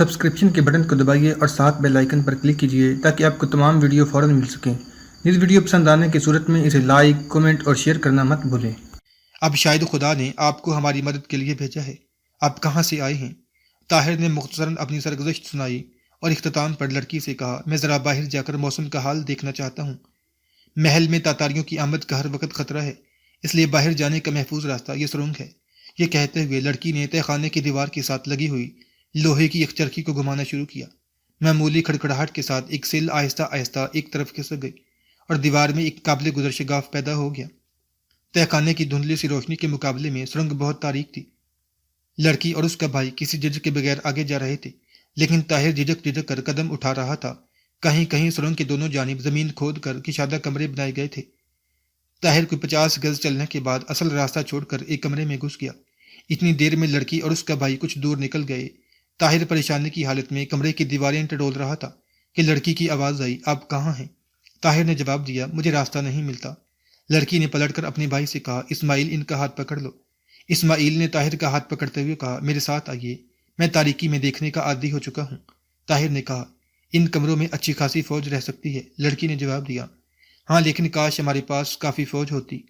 Subscription کے button کو دبائیے اور ساتھ بیل آئیکن پر کلک کیجیے تاکہ آپ کو تمام ویڈیو فوراً مل سکیں۔ اس ویڈیو پسند آنے کی صورت میں اسے لائک، کمنٹ اور شیئر کرنا مت بھولیں۔ اب شاید خدا نے آپ کو ہماری مدد کے لیے بھیجا ہے۔ آپ کہاں سے آئے ہیں؟ طاہر نے مختصراً اپنی سرگزشت سنائی اور اختتام پر لڑکی سے کہا، میں ذرا باہر جا کر موسم کا حال دیکھنا چاہتا ہوں۔ محل میں تاتاریوں کی آمد کا ہر وقت خطرہ ہے، اس لیے باہر جانے کا محفوظ راستہ یہ سرنگ ہے۔ یہ کہتے ہوئے لڑکی نے تہہ خانے کی دیوار کے ساتھ لگی ہوئی لوہے کی ایک چرخی کو گھمانا شروع کیا۔ معمولی کھڑکھڑاہٹ کے ساتھ ایک سل آہستہ آہستہ ایک طرف کھسک گئی اور دیوار میں ایک قابل گزر شگاف پیدا ہو گیا۔ تہہ خانے کی دھندلی سی روشنی کے مقابلے میں سرنگ بہت تاریک تھی۔ لڑکی اور اس کا بھائی کسی جھجک کے بغیر آگے جا رہے تھے، لیکن طاہر جھجک کر قدم اٹھا رہا تھا۔ کہیں کہیں سرنگ کے دونوں جانب زمین کھود کر کشادہ کمرے بنائے گئے تھے۔ طاہر کوئی 50 گز چلنے کے بعد اصل راستہ چھوڑ کر ایک کمرے میں گھس گیا۔ اتنی دیر میں لڑکی اور اس کا بھائی کچھ دور نکل گئے۔ طاہر پریشانی کی حالت میں کمرے کی دیواریں ٹٹول رہا تھا کہ لڑکی کی آواز آئی، آپ کہاں ہیں؟ طاہر نے جواب دیا، مجھے راستہ نہیں ملتا۔ لڑکی نے پلٹ کر اپنے بھائی سے کہا، اسماعیل ان کا ہاتھ پکڑ لو۔ اسماعیل نے طاہر کا ہاتھ پکڑتے ہوئے کہا، میرے ساتھ آئیے، میں تاریکی میں دیکھنے کا عادی ہو چکا ہوں۔ طاہر نے کہا، ان کمروں میں اچھی خاصی فوج رہ سکتی ہے۔ لڑکی نے جواب دیا، ہاں لیکن کاش ہمارے پاس کافی فوج ہوتی۔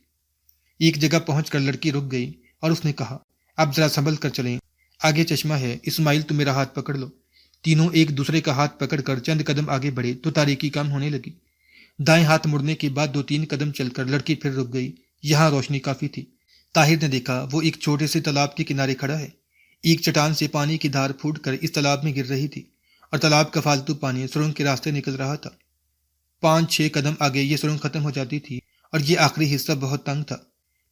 ایک جگہ پہنچ کر لڑکی رک گئی اور اس نے کہا، اب ذرا سنبھل کر چلیں، آگے چشمہ ہے، اسماعیل تم میرا ہاتھ پکڑ لو۔ تینوں ایک دوسرے کا ہاتھ پکڑ کر چند قدم آگے بڑھے تو تاریکی کم ہونے لگی۔ دائیں ہاتھ مڑنے کے بعد 2-3 قدم چل کر لڑکی پھر رک گئی۔ یہاں روشنی کافی تھی۔ طاہر نے دیکھا وہ ایک چھوٹے سے تالاب کے کنارے کھڑا ہے۔ ایک چٹان سے پانی کی دھار پھوٹ کر اس تالاب میں گر رہی تھی اور تالاب کا فالتو پانی سرنگ کے راستے نکل رہا تھا۔ 5-6 قدم آگے یہ سرنگ ختم ہو جاتی تھی اور یہ آخری حصہ بہت تنگ تھا،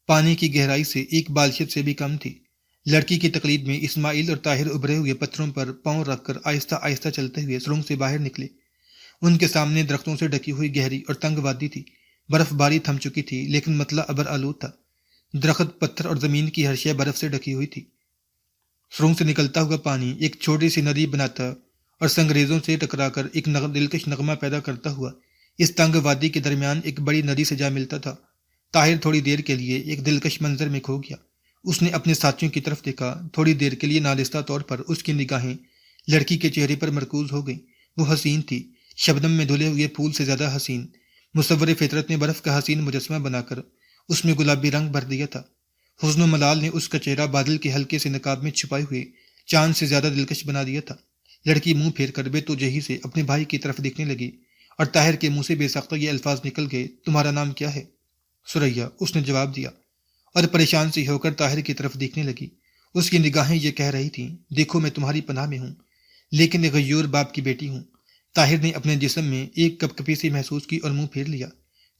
پانی کی گہرائی سے ایک بالشت سے بھی کم تھی۔ لڑکی کی تقلید میں اسماعیل اور طاہر ابھرے ہوئے پتھروں پر پاؤں رکھ کر آہستہ آہستہ چلتے ہوئے سرنگ سے باہر نکلے۔ ان کے سامنے درختوں سے ڈھکی ہوئی گہری اور تنگ وادی تھی۔ برف باری تھم چکی تھی لیکن مطلع ابر آلود تھا۔ درخت، پتھر اور زمین کی ہر شے برف سے ڈھکی ہوئی تھی۔ سرنگ سے نکلتا ہوا پانی ایک چھوٹی سی ندی بناتا اور سنگریزوں سے ٹکرا کر ایک دلکش نغمہ پیدا کرتا ہوا اس تنگ وادی کے درمیان ایک بڑی ندی سے جا ملتا تھا۔ طاہر تھوڑی دیر کے لیے ایک دلکش منظر میں کھو گیا۔ اس نے اپنے ساتھیوں کی طرف دیکھا۔ تھوڑی دیر کے لیے نادستہ طور پر اس کی نگاہیں لڑکی کے چہرے پر مرکوز ہو گئیں۔ وہ حسین تھی، شبنم میں دھلے ہوئے پھول سے زیادہ حسین۔ مصور فطرت نے برف کا حسین مجسمہ بنا کر اس میں گلابی رنگ بھر دیا تھا۔ حزن و ملال نے اس کا چہرہ بادل کے ہلکے سے نقاب میں چھپائے ہوئے چاند سے زیادہ دلکش بنا دیا تھا۔ لڑکی منہ پھیر کر بے توجہی سے اپنے بھائی کی طرف دیکھنے لگی اور طاہر کے منہ سے بے ساختہ یہ الفاظ نکل گئے، تمہارا نام کیا ہے؟ ثریا، اس نے جواب دیا اور پریشان سی ہو کر طاہر کی طرف دیکھنے لگی۔ اس کی نگاہیں یہ کہہ رہی تھیں، دیکھو میں تمہاری پناہ میں ہوں لیکن ایک غیور باپ کی بیٹی ہوں۔ طاہر نے اپنے جسم میں ایک کپ کپی سی محسوس کی اور منہ پھیر لیا۔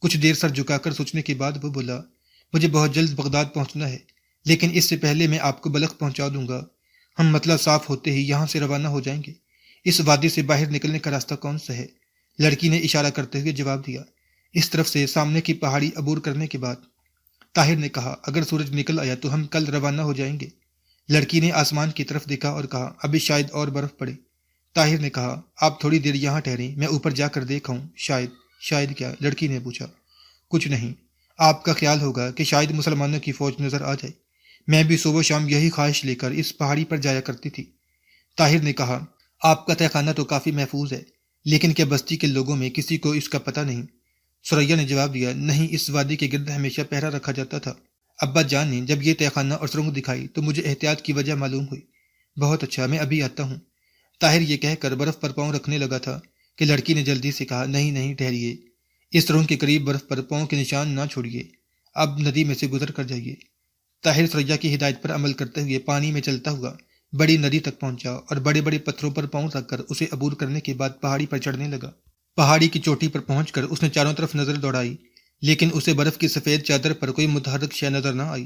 کچھ دیر سر جھکا کر سوچنے کے بعد وہ بولا، مجھے بہت جلد بغداد پہنچنا ہے لیکن اس سے پہلے میں آپ کو بلخ پہنچا دوں گا۔ ہم مطلع صاف ہوتے ہی یہاں سے روانہ ہو جائیں گے۔ اس وادی سے باہر نکلنے کا راستہ کون سا ہے؟ لڑکی نے اشارہ کرتے ہوئے جواب دیا، اس طرف سے سامنے کی پہاڑی عبور کرنے کے بعد۔ طاہر نے کہا، اگر سورج نکل آیا تو ہم کل روانہ ہو جائیں گے۔ لڑکی نے آسمان کی طرف دیکھا اور کہا، ابھی شاید اور برف پڑے۔ طاہر نے کہا، آپ تھوڑی دیر یہاں ٹھہریں، میں اوپر جا کر دیکھ آؤں۔ شاید کیا؟ لڑکی نے پوچھا۔ کچھ نہیں، آپ کا خیال ہوگا کہ شاید مسلمانوں کی فوج نظر آ جائے۔ میں بھی صبح و شام یہی خواہش لے کر اس پہاڑی پر جایا کرتی تھی۔ طاہر نے کہا، آپ کا تہہ خانہ تو کافی محفوظ ہے لیکن کیا بستی کے لوگوں میں کسی کو اس کا پتہ نہیں؟ ثریا نے جواب دیا، نہیں، اس وادی کے گرد ہمیشہ پہرا رکھا جاتا تھا۔ ابا جان نے جب یہ تہہ خانہ اور سرنگ دکھائی تو مجھے احتیاط کی وجہ معلوم ہوئی۔ بہت اچھا، میں ابھی آتا ہوں۔ طاہر یہ کہہ کر برف پر پاؤں رکھنے لگا تھا کہ لڑکی نے جلدی سے کہا، نہیں ٹھہریے، اس سرنگ کے قریب برف پر پاؤں کے نشان نہ چھوڑیے، اب ندی میں سے گزر کر جائیے۔ طاہر ثریا کی ہدایت پر عمل کرتے ہوئے پانی میں چلتا ہوا بڑی ندی تک پہنچا اور بڑے بڑے پتھروں پر پاؤں رکھ کر اسے عبور کرنے کے بعد پہاڑی پر چڑھنے لگا۔ پہاڑی کی چوٹی پر پہنچ کر اس نے چاروں طرف نظر دوڑائی لیکن اسے برف کی سفید چادر پر کوئی متحرک شے نظر نہ آئی۔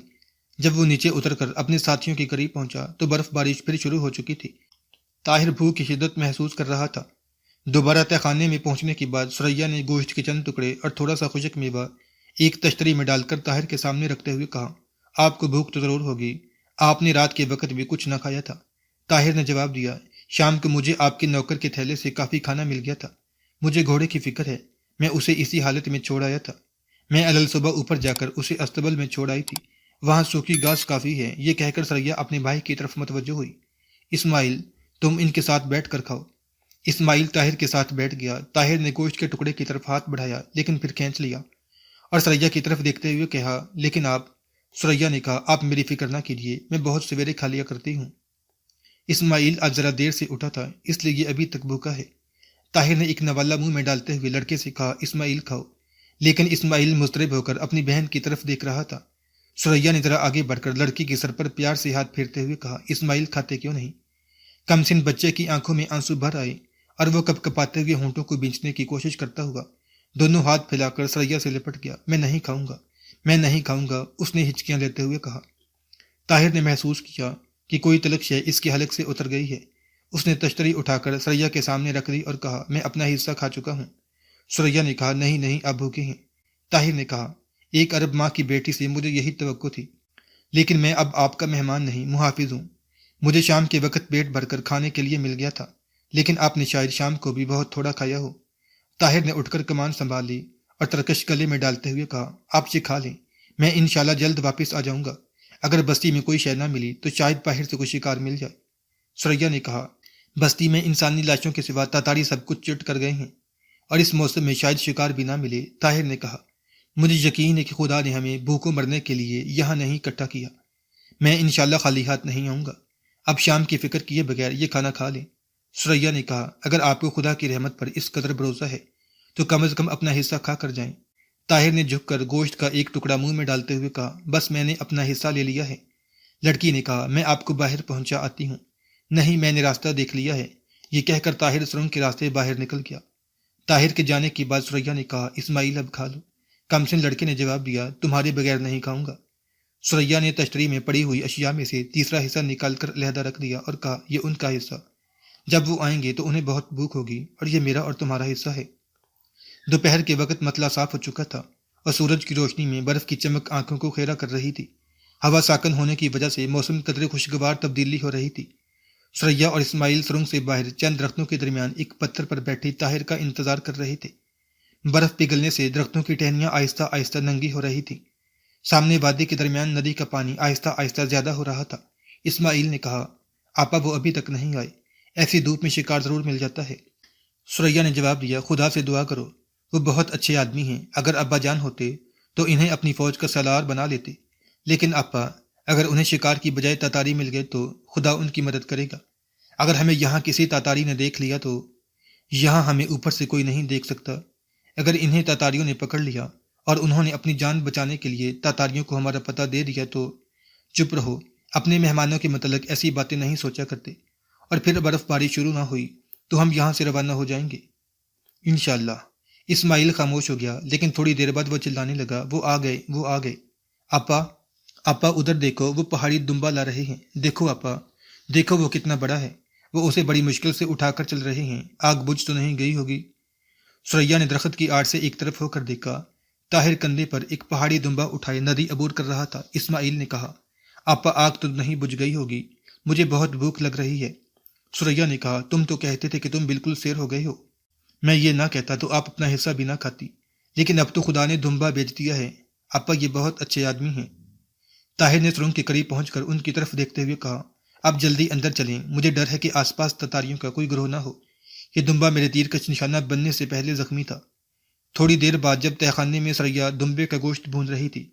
جب وہ نیچے اتر کر اپنے ساتھیوں کے قریب پہنچا تو برف بارش پھر شروع ہو چکی تھی۔ طاہر بھوک کی شدت محسوس کر رہا تھا۔ دوبارہ تہہ خانے میں پہنچنے کے بعد ثریا نے گوشت کے چند ٹکڑے اور تھوڑا سا خشک میوہ ایک تشتری میں ڈال کر طاہر کے سامنے رکھتے ہوئے کہا، آپ کو بھوک تو ضرور ہوگی، آپ نے رات کے وقت بھی کچھ نہ کھایا تھا۔ طاہر نے جواب دیا، شام کو مجھے آپ کے نوکر کے تھیلے سے کافی کھانا مل گیا تھا، مجھے گھوڑے کی فکر ہے، میں اسے اسی حالت میں چھوڑ آیا تھا۔ میں علل صبح اوپر جا کر اسے استبل میں چھوڑ آئی تھی، وہاں سوکھی گھاس کافی ہے۔ یہ کہہ کر ثریا اپنے بھائی کی طرف متوجہ ہوئی۔ اسماعیل، تم ان کے ساتھ بیٹھ کر کھاؤ۔ اسماعیل طاہر کے ساتھ بیٹھ گیا۔ طاہر نے گوشت کے ٹکڑے کی طرف ہاتھ بڑھایا لیکن پھر کھینچ لیا اور ثریا کی طرف دیکھتے ہوئے کہا، لیکن آپ؟ ثریا نے کہا، آپ میری فکر نہ کیجیے، میں بہت سویرے کھا لیا کرتی ہوں۔ اسماعیل آج ذرا دیر سے اٹھا تھا اس لیے یہ ابھی تک بھوکا ہے۔ طاہر نے ایک نوالا منہ میں ڈالتے ہوئے لڑکے سے کہا، اسماعیل کھاؤ، لیکن اسماعیل مضطرب ہو کر اپنی بہن کی طرف دیکھ رہا تھا۔ ثریا نے ذرا آگے بڑھ کر لڑکی کے سر پر پیار سے ہاتھ پھیرتے ہوئے کہا، اسماعیل کھاتے کیوں نہیں؟ کم سن بچے کی آنکھوں میں آنسو بھر آئے اور وہ کپ کپاتے ہوئے ہونٹوں کو بینچنے کی کوشش کرتا ہوا دونوں ہاتھ پھیلا کر ثریا سے لپٹ گیا۔ میں نہیں کھاؤں گا، میں نہیں کھاؤں گا، اس نے ہچکیاں لیتے ہوئے کہا۔ طاہر نے محسوس کیا کہ کوئی تلخ شے اس کے حلق سے اتر گئی ہے۔ اس نے تشتری اٹھا کر ثریا کے سامنے رکھ دی اور کہا، میں اپنا حصہ کھا چکا ہوں۔ ثریا نے کہا، نہیں نہیں، آپ بھوکے ہیں۔ طاہر نے کہا، ایک عرب ماں کی بیٹی سے مجھے یہی توقع تھی، لیکن میں اب آپ کا مہمان نہیں، محافظ ہوں۔ مجھے شام کے وقت پیٹ بھر کر کھانے کے لیے مل گیا تھا، لیکن آپ نے شاید شام کو بھی بہت تھوڑا کھایا ہو۔ طاہر نے اٹھ کر کمان سنبھال لی اور ترکش گلے میں ڈالتے ہوئے کہا، آپ یہ کھا لیں، میں انشاءاللہ جلد واپس آ جاؤں گا۔ اگر بستی میں کوئی شے نہ ملی تو شاید باہر سے کوئی شکار مل جائے۔ ثریا نے کہا، بستی میں انسانی لاشوں کے سوا تاتاری سب کچھ چٹ کر گئے ہیں اور اس موسم میں شاید شکار بھی نہ ملے۔ طاہر نے کہا، مجھے یقین ہے کہ خدا نے ہمیں بھوکوں مرنے کے لیے یہاں نہیں اکٹھا کیا۔ میں انشاءاللہ خالی ہاتھ نہیں آؤں گا۔ اب شام کی فکر کیے بغیر یہ کھانا کھا لیں۔ ثریا نے کہا، اگر آپ کو خدا کی رحمت پر اس قدر بھروسہ ہے تو کم از کم اپنا حصہ کھا کر جائیں۔ طاہر نے جھک کر گوشت کا ایک ٹکڑا منہ میں ڈالتے ہوئے کہا، بس میں نے اپنا حصہ لے لیا ہے۔ لڑکی نے کہا، میں آپ کو باہر پہنچا آتی ہوں۔ نہیں، میں نے راستہ دیکھ لیا ہے۔ یہ کہہ کر طاہر سرنگ کے راستے باہر نکل گیا۔ طاہر کے جانے کے بعد ثریا نے کہا، اسماعیل اب کھا لو۔ کمسن لڑکے نے جواب دیا، تمہارے بغیر نہیں کھاؤں گا۔ ثریا نے تشتری میں پڑی ہوئی اشیاء میں سے تیسرا حصہ نکال کر علیحدہ رکھ دیا اور کہا، یہ ان کا حصہ، جب وہ آئیں گے تو انہیں بہت بھوک ہوگی، اور یہ میرا اور تمہارا حصہ ہے۔ دوپہر کے وقت مطلع صاف ہو چکا تھا اور سورج کی روشنی میں برف کی چمک آنکھوں کو خیرہ کر رہی تھی۔ ہوا ساکن ہونے کی وجہ سے موسم قدرے خوشگوار تبدیلی ہو رہی تھی۔ ثریا اور اسماعیل سرنگ سے باہر چند درختوں کے درمیان ایک پتھر پر بیٹھے طاہر کا انتظار کر رہے تھے۔ برف پگھلنے سے درختوں کی ٹہنیاں آہستہ آہستہ ننگی ہو رہی تھیں۔ سامنے وادی کے درمیان ندی کا پانی آہستہ آہستہ زیادہ ہو رہا تھا۔ اسماعیل نے کہا، آپا وہ ابھی تک نہیں آئے، ایسی دھوپ میں شکار ضرور مل جاتا ہے۔ ثریا نے جواب دیا، خدا سے دعا کرو، وہ بہت اچھے آدمی ہیں، اگر ابا جان ہوتے تو انہیں اپنی فوج کا سالار بنا لیتے، لیکن آپا اگر انہیں شکار کی بجائے تاتاری مل گئے تو خدا ان کی مدد کرے گا۔ اگر ہمیں یہاں کسی تاتاری نے دیکھ لیا تو یہاں ہمیں اوپر سے کوئی نہیں دیکھ سکتا۔ اگر انہیں تاتاریوں نے پکڑ لیا اور انہوں نے اپنی جان بچانے کے لیے تاتاریوں کو ہمارا پتہ دے دیا تو چپ رہو، اپنے مہمانوں کے متعلق ایسی باتیں نہیں سوچا کرتے، اور پھر برف باری شروع نہ ہوئی تو ہم یہاں سے روانہ ہو جائیں گے انشاءاللہ۔ اسماعیل خاموش ہو گیا، لیکن تھوڑی دیر بعد وہ چلانے لگا، وہ آ گئے، وہ آ گئے۔ آپا، آپا ادھر دیکھو، وہ پہاڑی دمبا لا رہے ہیں، دیکھو آپا، دیکھو وہ کتنا بڑا ہے، وہ اسے بڑی مشکل سے اٹھا کر چل رہے ہیں، آگ بجھ تو نہیں گئی ہوگی۔ ثریا نے درخت کی آڑ سے ایک طرف ہو کر دیکھا، طاہر کندھے پر ایک پہاڑی دمبا اٹھائے ندی عبور کر رہا تھا۔ اسماعیل نے کہا، آپا آگ تو نہیں بجھ گئی ہوگی، مجھے بہت بھوک لگ رہی ہے۔ ثریا نے کہا، تم تو کہتے تھے کہ تم بالکل سیر ہو گئے ہو، میں یہ نہ کہتا تو آپ اپنا حصہ بھی نہ کھاتی، لیکن اب تو خدا نے دمبا بیچ دیا ہے۔ آپا یہ بہت اچھے آدمی ہیں۔ طاہر نے سرنگ کے قریب پہنچ کر ان کی طرف دیکھتے ہوئے کہا، اب جلدی اندر چلیں، مجھے ڈر ہے کہ آس پاس تاتاریوں کا کوئی گروہ نہ ہو، یہ دمبا میرے تیر کا نشانہ بننے سے پہلے زخمی تھا۔ تھوڑی دیر بعد جب تہخانے میں ثریا دمبے کا گوشت بھون رہی تھی،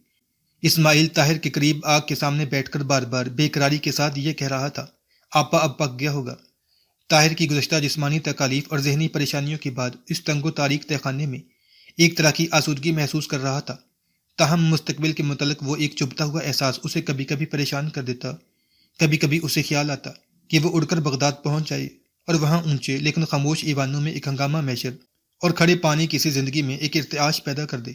اسماعیل طاہر کے قریب آگ کے سامنے بیٹھ کر بار بار بے قراری کے ساتھ یہ کہہ رہا تھا، آپا اب پک گیا ہوگا۔ طاہر کی گزشتہ جسمانی تکالیف اور ذہنی پریشانیوں کے بعد اس تنگ و تاریک تہخانے میں ایک طرح کی آسودگی محسوس کر رہا تھا، تاہم مستقبل کے متعلق وہ ایک چبھتا ہوا احساس اسے کبھی کبھی پریشان کر دیتا۔ کبھی کبھی اسے خیال آتا کہ وہ اڑ کر بغداد پہنچ جائے اور وہاں اونچے لیکن خاموش ایوانوں میں ایک ہنگامہ معیشت اور کھڑے پانی کی سی زندگی میں ایک ارتعاش پیدا کر دے۔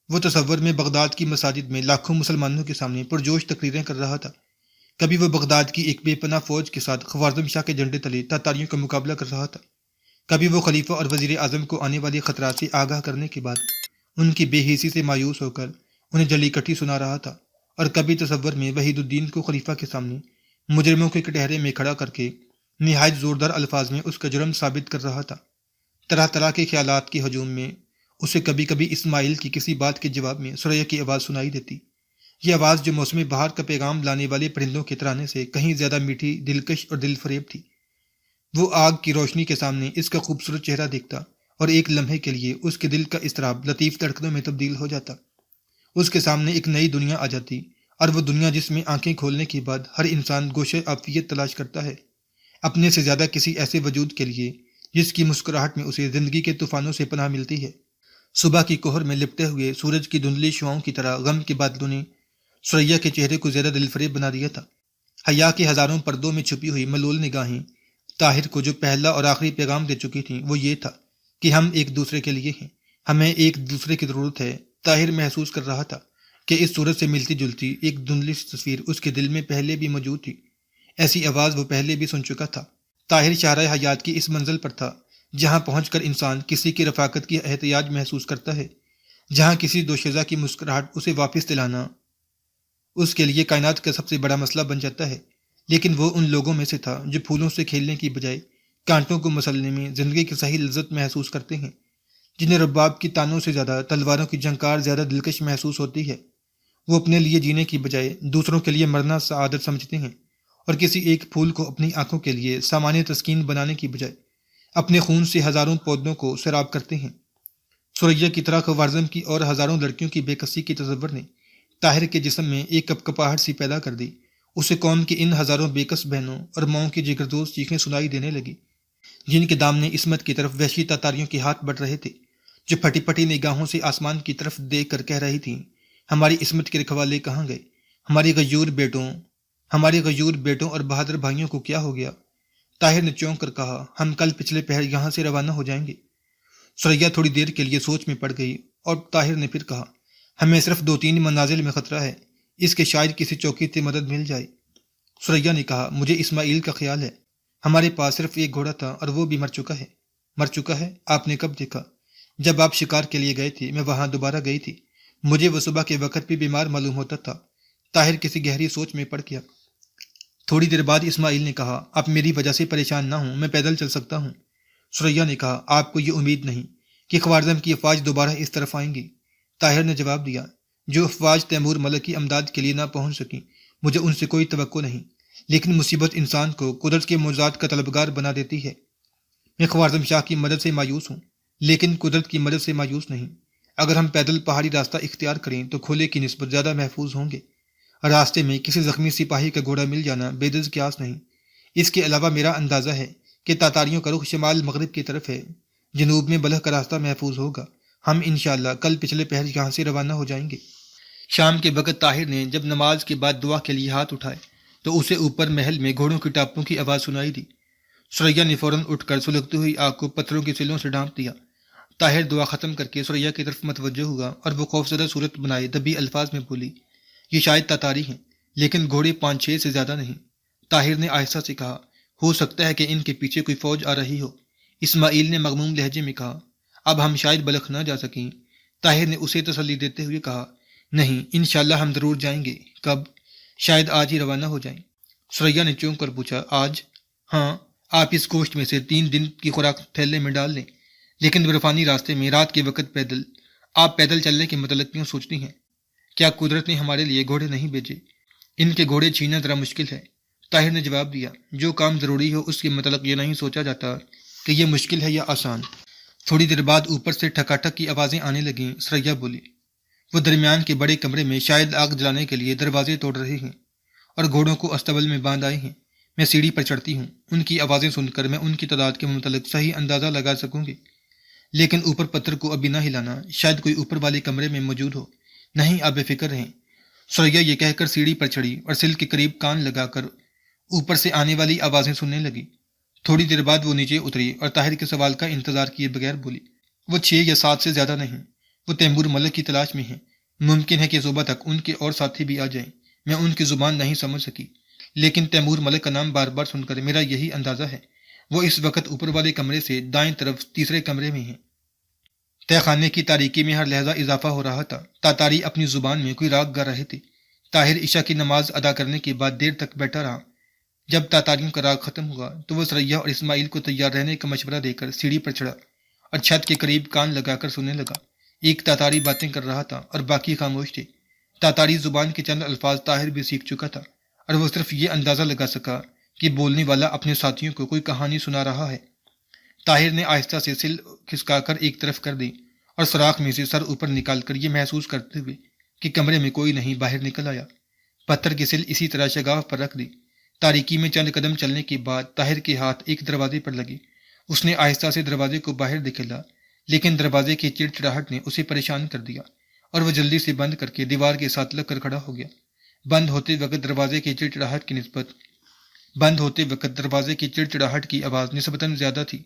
وہ تصور میں بغداد کی مساجد میں لاکھوں مسلمانوں کے سامنے پرجوش تقریریں کر رہا تھا۔ کبھی وہ بغداد کی ایک بے پناہ فوج کے ساتھ خوارزم شاہ کے جھنڈے تلے تاتاریوں کا مقابلہ کر رہا تھا۔ کبھی وہ خلیفہ اور وزیر اعظم کو آنے والے خطرات سے آگاہ کرنے کے بعد ان کی بے حیثی سے مایوس ہو کر انہیں جلی کٹھی سنا رہا تھا، اور کبھی تصور میں وحید الدین کو خلیفہ کے سامنے مجرموں کے کٹہرے میں کھڑا کر کے نہایت زوردار الفاظ میں اس کا جرم ثابت کر رہا تھا۔ طرح طرح کے خیالات کے ہجوم میں اسے کبھی کبھی اسماعیل کی کسی بات کے جواب میں ثریا کی آواز سنائی دیتی، یہ آواز جو موسم بہار کا پیغام لانے والے پرندوں کے ترانے سے کہیں زیادہ میٹھی، دلکش اور دل فریب تھی۔ وہ آگ کی روشنی کے سامنے اس کا خوبصورت چہرہ دیکھتا اور ایک لمحے کے لیے اس کے دل کا اضطراب لطیف دھڑکنوں میں تبدیل ہو جاتا۔ اس کے سامنے ایک نئی دنیا آ جاتی، اور وہ دنیا جس میں آنکھیں کھولنے کے بعد ہر انسان گوشے عافیت تلاش کرتا ہے، اپنے سے زیادہ کسی ایسے وجود کے لیے جس کی مسکراہٹ میں اسے زندگی کے طوفانوں سے پناہ ملتی ہے۔ صبح کی کوہر میں لپٹے ہوئے سورج کی دھندلی شعاؤں کی طرح غم کے بادلوں نے ثریا کے چہرے کو زیادہ دل فریب بنا دیا تھا۔ حیا کے ہزاروں پردوں میں چھپی ہوئی ملول نگاہیں طاہر کو جو پہلا اور آخری پیغام دے چکی تھیں وہ یہ تھا کہ ہم ایک دوسرے کے لیے ہیں، ہمیں ایک دوسرے کی ضرورت ہے۔ طاہر محسوس کر رہا تھا کہ اس صورت سے ملتی جلتی ایک دھندلی سی تصویر اس کے دل میں پہلے بھی موجود تھی، ایسی آواز وہ پہلے بھی سن چکا تھا۔ طاہر شاہراہ حیات کی اس منزل پر تھا جہاں پہنچ کر انسان کسی کی رفاقت کی احتیاج محسوس کرتا ہے، جہاں کسی دوشیزہ کی مسکراہٹ اسے واپس دلانا اس کے لیے کائنات کا سب سے بڑا مسئلہ بن جاتا ہے۔ لیکن وہ ان لوگوں میں سے تھا جو پھولوں سے کھیلنے کی بجائے کانٹوں کو مسلنے میں زندگی کی صحیح لذت محسوس کرتے ہیں، جنہیں رباب کی تانوں سے زیادہ تلواروں کی جھنکار زیادہ دلکش محسوس ہوتی ہے۔ وہ اپنے لیے جینے کی بجائے دوسروں کے لیے مرنا سعادت سمجھتے ہیں، اور کسی ایک پھول کو اپنی آنکھوں کے لیے سامان تسکین بنانے کی بجائے اپنے خون سے ہزاروں پودوں کو سیراب کرتے ہیں۔ ثریا کی طرح خوارزم کی اور ہزاروں لڑکیوں کی بے کسی کی تصور نے طاہر کے جسم میں ایک کپکپاہٹ سی پیدا کر دی۔ اسے قوم کی ان ہزاروں بے کس بہنوں اور ماؤں کی جگردوز چیخیں سنائی دینے لگی، جن کے دامن عصمت کی طرف وحشی تاتاریوں کے ہاتھ بڑھ رہے تھے، جو پھٹی پھٹی نگاہوں سے آسمان کی طرف دیکھ کر کہہ رہی تھیں، ہماری عصمت کے رکھوالے کہاں گئے؟ ہمارے غیور بیٹوں اور بہادر بھائیوں کو کیا ہو گیا؟ طاہر نے چونک کر کہا، ہم کل پچھلے پہر یہاں سے روانہ ہو جائیں گے۔ ثریا تھوڑی دیر کے لیے سوچ میں پڑ گئی، اور طاہر نے پھر کہا، ہمیں صرف 2-3 منازل میں خطرہ ہے، اس کے شاید کسی چوکی سے مدد مل جائے۔ ثریا نے کہا، مجھے اسماعیل کا خیال ہے، ہمارے پاس صرف ایک گھوڑا تھا اور وہ بھی مر چکا ہے۔ مر چکا ہے؟ آپ نے کب دیکھا؟ جب آپ شکار کے لیے گئے تھے میں وہاں دوبارہ گئی تھی، مجھے وہ صبح کے وقت بھی بیمار معلوم ہوتا تھا۔ طاہر کسی گہری سوچ میں پڑ گیا۔ تھوڑی دیر بعد اسماعیل نے کہا، آپ میری وجہ سے پریشان نہ ہوں، میں پیدل چل سکتا ہوں۔ ثریا نے کہا، آپ کو یہ امید نہیں کہ خوارزم کی افواج دوبارہ اس طرف آئیں گی؟ طاہر نے جواب دیا، جو افواج تیمور ملک کی امداد کے لیے نہ پہنچ سکیں مجھے ان سے کوئی توقع نہیں، لیکن مصیبت انسان کو قدرت کے معجزات کا طلبگار بنا دیتی ہے۔ میں خوارزم شاہ کی مدد سے مایوس ہوں، لیکن قدرت کی مدد سے مایوس نہیں۔ اگر ہم پیدل پہاڑی راستہ اختیار کریں تو کھولے کی نسبت زیادہ محفوظ ہوں گے۔ راستے میں کسی زخمی سپاہی کا گھوڑا مل جانا بے دز قیاس نہیں۔ اس کے علاوہ میرا اندازہ ہے کہ تاتاریوں کا رخ شمال مغرب کی طرف ہے، جنوب میں بلخ کا راستہ محفوظ ہوگا۔ ہم انشاءاللہ کل پچھلے پہر یہاں سے روانہ ہو جائیں گے۔ شام کے وقت طاہر نے جب نماز کے بعد دعا کے لیے ہاتھ اٹھائے تو اسے اوپر محل میں گھوڑوں کی ٹاپوں کی آواز سنائی دی۔ ثریا نے فوراً اٹھ کر سلگتی ہوئی آگ کو پتھروں کی سلوں سے ڈھانپ دیا۔ طاہر دعا ختم کر کے ثریا کی طرف متوجہ ہوا اور وہ خوفزدہ صورت بنائے دبی الفاظ میں بولی، یہ شاید تاتاری ہیں، لیکن گھوڑے 5-6 سے زیادہ نہیں۔ طاہر نے آہستہ سے کہا، ہو سکتا ہے کہ ان کے پیچھے کوئی فوج آ رہی ہو۔ اسماعیل نے مغموم لہجے میں کہا، اب ہم شاید بلخ نہ جا سکیں۔ طاہر نے اسے تسلی دیتے ہوئے کہا، نہیں، انشاءاللہ ہم ضرور جائیں گے۔ کب؟ شاید آج ہی روانہ ہو جائیں۔ ثریا نے چونک کر پوچھا، آج؟ ہاں، آپ اس گوشت میں سے 3 دن کی خوراک تھیلے میں ڈال لیں، لیکن برفانی راستے میں رات کے وقت آپ پیدل چلنے کے متعلق کیوں سوچتی ہیں؟ کیا قدرت نے ہمارے لیے گھوڑے نہیں بھیجے؟ ان کے گھوڑے چھیننا ذرا مشکل ہے۔ طاہر نے جواب دیا، جو کام ضروری ہو اس کے متعلق یہ نہیں سوچا جاتا کہ یہ مشکل ہے یا آسان۔ تھوڑی دیر بعد اوپر سے ٹھکاٹھک کی آوازیں آنے لگیں۔ ثریا بولی، وہ درمیان کے بڑے کمرے میں شاید آگ جلانے کے لیے دروازے توڑ رہے ہیں اور گھوڑوں کو استبل میں باندھ آئے ہیں۔ میں سیڑھی پر چڑھتی ہوں، ان کی آوازیں سن کر میں ان کی تعداد کے متعلق صحیح اندازہ لگا سکوں گی، لیکن اوپر پتھر کو ابھی نہ ہلانا، شاید کوئی اوپر والے کمرے میں موجود ہو۔ نہیں، آپ بے فکر رہیں۔ ثریا یہ کہہ کر سیڑھی پر چڑھی اور سل کے قریب کان لگا کر اوپر سے آنے والی آوازیں سننے لگی۔ تھوڑی دیر بعد وہ نیچے اتری اور طاہر کے سوال کا انتظار کیے بغیر بولی، وہ 6 یا 7 سے زیادہ نہیں، وہ تیمور ملک کی تلاش میں ہیں۔ ممکن ہے کہ صبح تک ان کے اور ساتھی بھی آ جائیں۔ میں ان کی زبان نہیں سمجھ سکی، لیکن تیمور ملک کا نام بار بار سن کر میرا یہی اندازہ ہے۔ وہ اس وقت اوپر والے کمرے سے دائیں طرف تیسرے کمرے میں ہیں۔ تہ خانے کی تاریکی میں ہر لہجہ اضافہ ہو رہا تھا۔ تاتاری اپنی زبان میں کوئی راگ گا رہے تھے۔ طاہر عشاء کی نماز ادا کرنے کے بعد دیر تک بیٹھا رہا۔ جب تاتاریوں کا راگ ختم ہوا تو وہ ثریا اور اسماعیل کو تیار رہنے کا مشورہ دے کر سیڑھی پر چڑھا اور چھت کے قریب کان لگا کر سننے لگا۔ ایک تاتاری باتیں کر رہا تھا اور باقی خاموش تھے۔ تاتاری زبان کے چند الفاظ طاہر بھی سیکھ چکا تھا اور وہ صرف یہ اندازہ لگا سکا کہ بولنے والا اپنے ساتھیوں کو کوئی کہانی سنا رہا ہے۔ طاہر نے آہستہ سے سل کھسکا کر ایک طرف کر دی اور سوراخ میں سے سر اوپر نکال کر یہ محسوس کرتے ہوئے کہ کمرے میں کوئی نہیں باہر نکل آیا۔ پتھر کی سل اسی طرح شگاف پر رکھ دی۔ تاریکی میں چند قدم چلنے کے بعد طاہر کے ہاتھ ایک دروازے پر لگے۔ اس نے آہستہ سے دروازے کو باہر دھکیلا، لیکن دروازے کی چڑچڑاہٹ نے اسے پریشان کر دیا اور وہ جلدی سے بند کر کے دیوار کے ساتھ لگ کر کھڑا ہو گیا۔ بند ہوتے وقت دروازے کی چڑچڑاہٹ کی آواز نسبتاً زیادہ تھی۔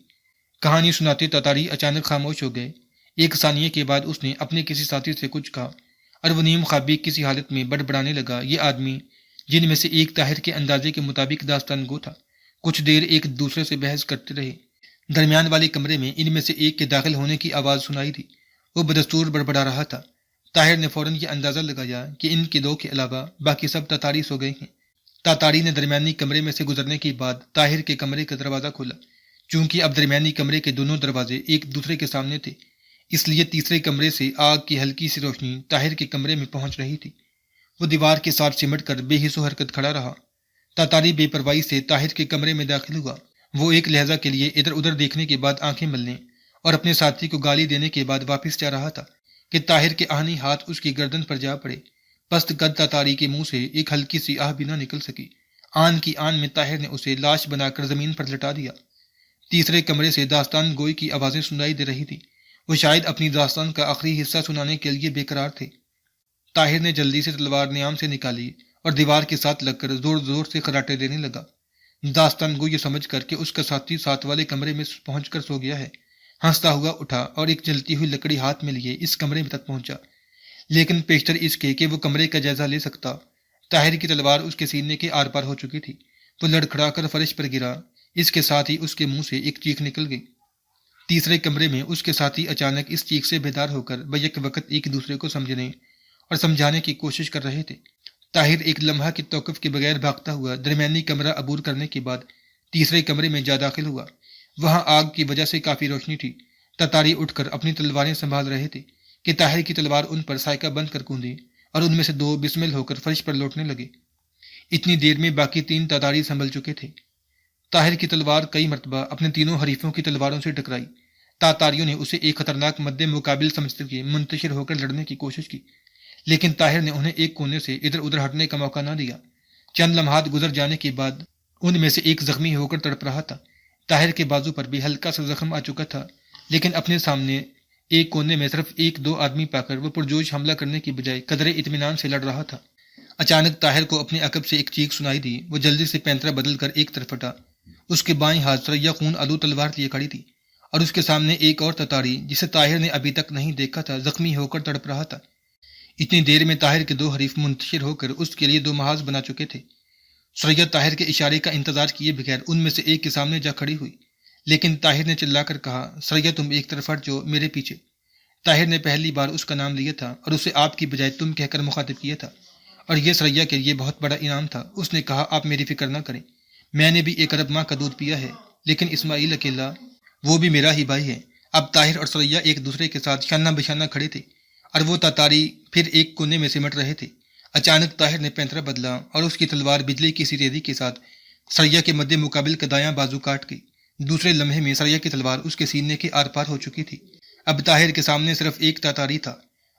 کہانی سناتے تاتاری اچانک خاموش ہو گئے۔ ایک ثانیے کے بعد اس نے اپنے کسی ساتھی سے کچھ کہا اور وہ نیم خوابی کسی حالت میں بڑبڑانے لگا۔ یہ آدمی، جن میں سے ایک طاہر کے اندازے کے مطابق داستان گو تھا، کچھ دیر ایک دوسرے سے بحث کرتے رہے۔ درمیان والے کمرے میں ان میں سے ایک کے داخل ہونے کی آواز سنائی دی۔ وہ بدستور بڑبڑا رہا تھا۔ طاہر نے فوراً یہ اندازہ لگایا کہ ان کے دو کے علاوہ باقی سب تاتاری سو گئے ہیں۔ تاتاری نے درمیانی کمرے میں سے گزرنے کے بعد طاہر کے کمرے کا دروازہ کھولا۔ چونکہ اب درمیانی کمرے کے دونوں دروازے ایک دوسرے کے سامنے تھے، اس لیے تیسرے کمرے سے آگ کی ہلکی سی روشنی طاہر کے کمرے میں پہنچ رہی تھی۔ وہ دیوار کے ساتھ سمٹ کر بے حس و حرکت کھڑا رہا۔ تاتاری بے پرواہی سے طاہر کے کمرے میں داخل ہوا۔ وہ ایک لہجہ کے لیے ادھر ادھر دیکھنے کے بعد آنکھیں ملنے اور اپنے ساتھی کو گالی دینے کے بعد واپس جا رہا تھا کہ طاہر کے آہنی ہاتھ اس کی گردن پر جا پڑے۔ پست قد تاتاری کے منہ سے ایک ہلکی سی آہ بھی نہ نکل سکی۔ آن کی آن میں طاہر نے اسے لاش بنا کر زمین پر لٹا دیا۔ تیسرے کمرے سے داستان گوئی کی آوازیں سنائی دے رہی تھی۔ وہ شاید اپنی داستان کا آخری حصہ سنانے کے لیے بے قرار تھے۔ طاہر نے جلدی سے تلوار نیام سے نکالی اور دیوار کے ساتھ لگ کر زور زور سے خراٹے دینے لگا۔ داستان گو یہ سمجھ کر کہ اس کا ساتھی ساتھ والے کمرے میں پہنچ کر سو گیا ہے، ہنستا ہوا اٹھا اور ایک جلتی ہوئی لکڑی ہاتھ میں لیے اس کمرے میں تک پہنچا، لیکن پیشتر اس کے کہ وہ کمرے کا جائزہ لے سکتا، طاہر کی تلوار اس کے سینے کے آر پار ہو چکی تھی۔ وہ لڑکھڑا کر فرش پر گرا، اس کے ساتھ ہی اس کے منہ سے ایک چیخ نکل گئی۔ تیسرے کمرے میں اس کے ساتھی اچانک اس چیخ سے بیدار ہو کر بیک وقت ایک دوسرے کو سمجھنے اور سمجھانے کی کوشش کر رہے تھے۔ طاہر ایک لمحہ کی توقف کے بغیر بھاگتا ہوا درمیانی کمرہ عبور کرنے کے بعد تیسرے کمرے میں جا داخل ہوا۔ وہاں آگ کی وجہ سے کافی روشنی تھی۔ تاتاری اٹھ کر اپنی تلواریں سنبھال رہے تھے کہ طاہر کی تلوار ان پر سائیکہ بند کر کوندی اور ان میں سے دو بسمل ہو کر فرش پر لوٹنے لگے۔ اتنی دیر میں باقی تین تاتاری سنبھل چکے تھے۔ طاہر کی تلوار کئی مرتبہ اپنے تینوں حریفوں کی تلواروں سے ٹکرائی۔ تاتاریوں نے اسے ایک خطرناک مد مقابل سمجھتے ہوئے منتشر ہو کر لڑنے کی کوشش کی، لیکن طاہر نے انہیں ایک کونے سے ادھر ادھر ہٹنے کا موقع نہ دیا۔ چند لمحات گزر جانے کے بعد ان میں سے ایک زخمی ہو کر تڑپ رہا تھا۔ طاہر کے بازو پر بھی ہلکا سا زخم آ چکا تھا، لیکن اپنے سامنے ایک کونے میں صرف ایک دو آدمی پا کر وہ پرجوش حملہ کرنے کی بجائے قدرے اطمینان سے لڑ رہا تھا۔ اچانک طاہر کو اپنے عقب سے ایک چیخ سنائی دی۔ وہ جلدی سے پینترا بدل کر ایک طرف ہٹا۔ اس کے بائیں ہاتھ سریا خون آلو تلوار لیے کھڑی تھی اور اس کے سامنے ایک اور تتاری جسے طاہر نے ابھی تک نہیں دیکھا تھا زخمی ہو کر تڑپ رہا تھا۔ اتنی دیر میں طاہر کے دو حریف منتشر ہو کر اس کے لیے دو محاذ بنا چکے تھے۔ سریا طاہر کے اشارے کا انتظار کیے بغیر ان میں سے ایک کے سامنے جا کھڑی ہوئی، لیکن طاہر نے چلا کر کہا، سریا تم ایک طرف ہٹ جو میرے پیچھے۔ طاہر نے پہلی بار اس کا نام لیا تھا اور اسے آپ کی بجائے تم کہہ کر مخاطب کیا تھا، اور یہ سریا کے لیے بہت بڑا انعام تھا۔ اس نے کہا، آپ میری فکر نہ کریں، میں نے بھی 1 ارب ماں کا دودھ پیا ہے، لیکن اسماعیل اکیلا، وہ بھی میرا ہی بھائی ہے۔ اب طاہر اور سریا ایک دوسرے کے ساتھ شانہ بشانہ کھڑے تھے اور وہ تاتاری پھر ایک کونے میں سمٹ رہے تھے۔ اچانک طاہر نے پینترا بدلا اور اس کی تلوار بجلی کی سی تیزی کے ساتھ سریا کے مد مقابل کا دایاں بازو کاٹ گئی۔ دوسرے لمحے میں سریا کی تلوار اس کے سینے کے آر پار ہو چکی تھی۔ اب طاہر کے سامنے صرف ایک تاتاری تھا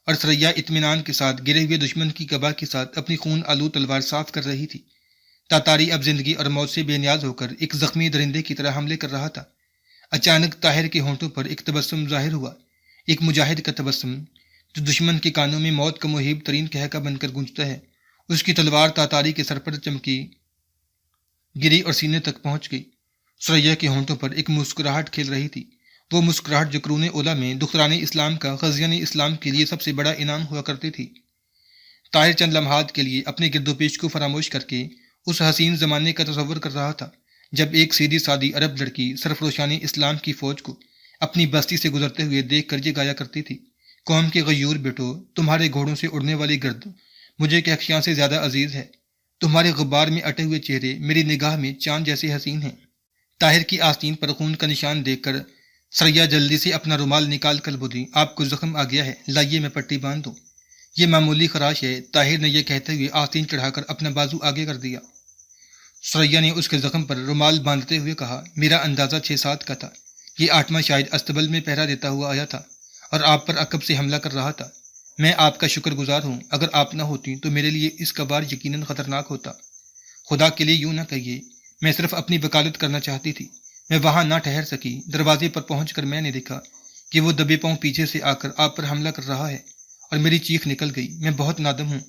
اور سریا اطمینان کے ساتھ گرے ہوئے دشمن کی قبا کے ساتھ اپنی خون آلو تلوار صاف کر رہی تھی۔ تاتاری اب زندگی اور موت سے بے نیاز ہو کر ایک زخمی درندے کی طرح حملے کر رہا تھا۔ اچانک طاہر کے ہونٹوں پر ایک تبسم ظاہر ہوا، ایک مجاہد کا تبسم جو دشمن کے کانوں میں موت کا محیب ترین کہکہ بن کر گونجتا ہے۔ اس کی تلوار تاتاری کے سر پر چمکی، گری اور سینے تک پہنچ گئی۔ سریا کے ہونٹوں پر ایک مسکراہٹ کھیل رہی تھی، وہ مسکراہٹ جو قرون اولیٰ میں دختران اسلام کا غازیان اسلام کے لیے سب سے بڑا انعام ہوا کرتی تھی۔ طاہر چند لمحات کے لیے اپنے گرد و پیش کو فراموش کر کے اس حسین زمانے کا تصور کر رہا تھا جب ایک سیدھی سادی عرب لڑکی سرفروشان اسلام کی فوج کو اپنی بستی سے گزرتے ہوئے دیکھ کر یہ گایا کرتی تھی، قوم کے غیور بیٹو، تمہارے گھوڑوں سے اڑنے والی گرد مجھے کہکشاں سے زیادہ عزیز ہے، تمہارے غبار میں اٹے ہوئے چہرے میری نگاہ میں چاند جیسے حسین ہیں۔ طاہر کی آستین پر خون کا نشان دیکھ کر سریا جلدی سے اپنا رومال نکال کر بولی، آپ کو زخم آ گیا ہے، لائیے میں پٹی باندھ دوں۔ یہ معمولی خراش ہے، طاہر نے یہ کہتے ہوئے آستین چڑھا کر اپنا بازو آگے کر دیا۔ سریا نے اس کے زخم پر رومال باندھتے ہوئے کہا، میرا اندازہ 6-7 کا تھا۔ یہ 8واں شاید استبل میں پہرا دیتا ہوا آیا تھا اور آپ پر عقب سے حملہ کر رہا تھا۔ میں آپ کا شکر گزار ہوں، اگر آپ نہ ہوتی تو میرے لیے اس کا وار یقیناً خطرناک ہوتا۔ خدا کے لیے یوں نہ کہیے، میں صرف اپنی وکالت کرنا چاہتی تھی۔ میں وہاں نہ ٹھہر سکی۔ دروازے پر پہنچ کر میں نے دیکھا کہ وہ دبے پاؤں پیچھے سے آ کر آپ پر حملہ کر رہا ہے اور میری چیخ نکل گئی۔ میں بہت نادم ہوں۔